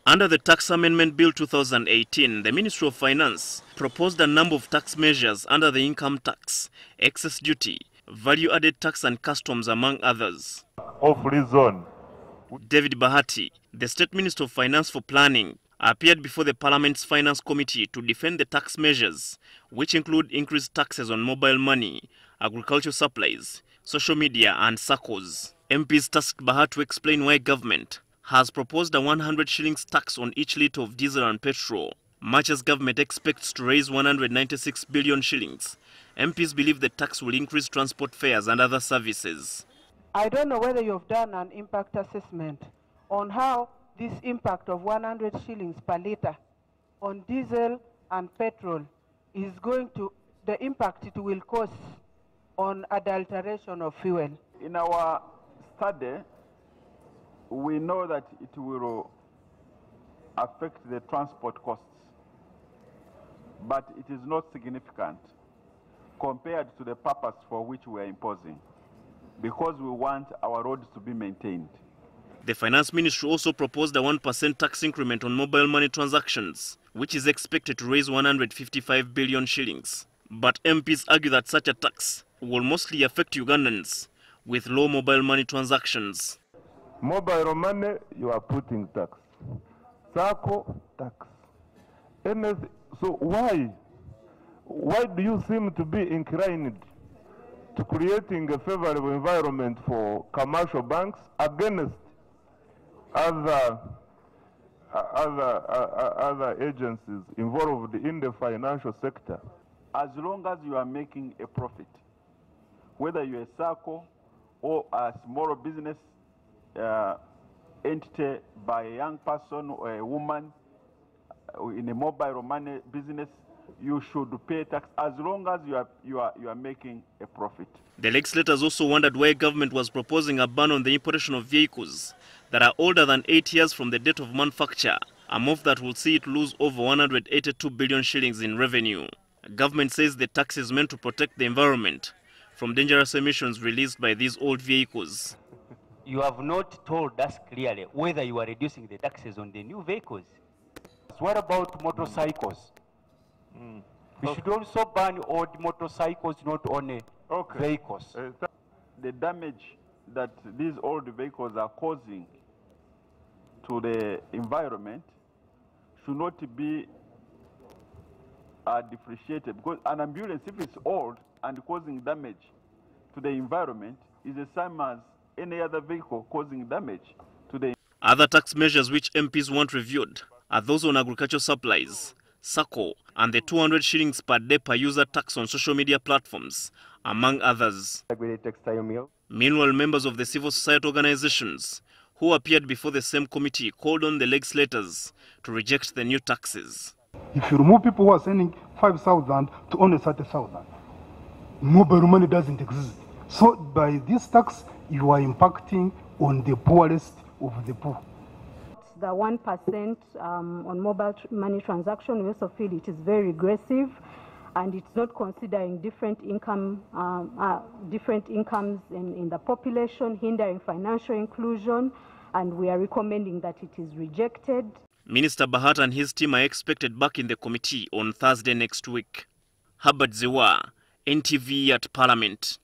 Under the Tax Amendment Bill 2018, the Ministry of Finance proposed a number of tax measures under the income tax, excess duty, value-added tax and customs, among others. Free zone. David Bahati, the State Minister of Finance for Planning, appeared before the Parliament's Finance Committee to defend the tax measures, which include increased taxes on mobile money, agricultural supplies, social media and SACCOs. MPs tasked Bahati to explain why government has proposed a 100 shillings tax on each litre of diesel and petrol. Much as government expects to raise 196 billion shillings, MPs believe the tax will increase transport fares and other services. I don't know whether you've done an impact assessment on how this impact of 100 shillings per litre on diesel and petrol is going to, the impact it will cause on adulteration of fuel. In our study, we know that it will affect the transport costs, but it is not significant compared to the purpose for which we are imposing, because we want our roads to be maintained. The Finance Ministry also proposed a 1% tax increment on mobile money transactions, which is expected to raise 155 billion shillings. But MPs argue that such a tax will mostly affect Ugandans with low mobile money transactions. Mobile money, you are putting tax. SACCO, tax. So why do you seem to be inclined to creating a favorable environment for commercial banks against other agencies involved in the financial sector? As long as you are making a profit, whether you're a SACCO or a small business entity by a young person or a woman in a mobile money business, you should pay tax as long as you are making a profit. The legislators also wondered why government was proposing a ban on the importation of vehicles that are older than 8 years from the date of manufacture, a move that will see it lose over 182 billion shillings in revenue. Government says the tax is meant to protect the environment from dangerous emissions released by these old vehicles. You have not told us clearly whether you are reducing the taxes on the new vehicles. What about motorcycles? We should also ban old motorcycles, not only vehicles. The damage that these old vehicles are causing to the environment should not be differentiated, because an ambulance, if it's old and causing damage to the environment, is the same as any other vehicle causing damage to the. Other tax measures which MPs want reviewed are those on agricultural supplies, SACCO, and the 200 shillings per day per user tax on social media platforms, among others. Meanwhile, members of the civil society organizations who appeared before the same committee called on the legislators to reject the new taxes. If you remove people who are sending 5,000 to only 30,000, mobile money doesn't exist. So by this tax, you are impacting on the poorest of the poor. The 1% on mobile money transaction, we also feel it is very regressive, and it's not considering different incomes in the population, hindering financial inclusion, and we are recommending that it is rejected. Minister Bahati and his team are expected back in the committee on Thursday next week. Herbert Ziwa, NTV at Parliament.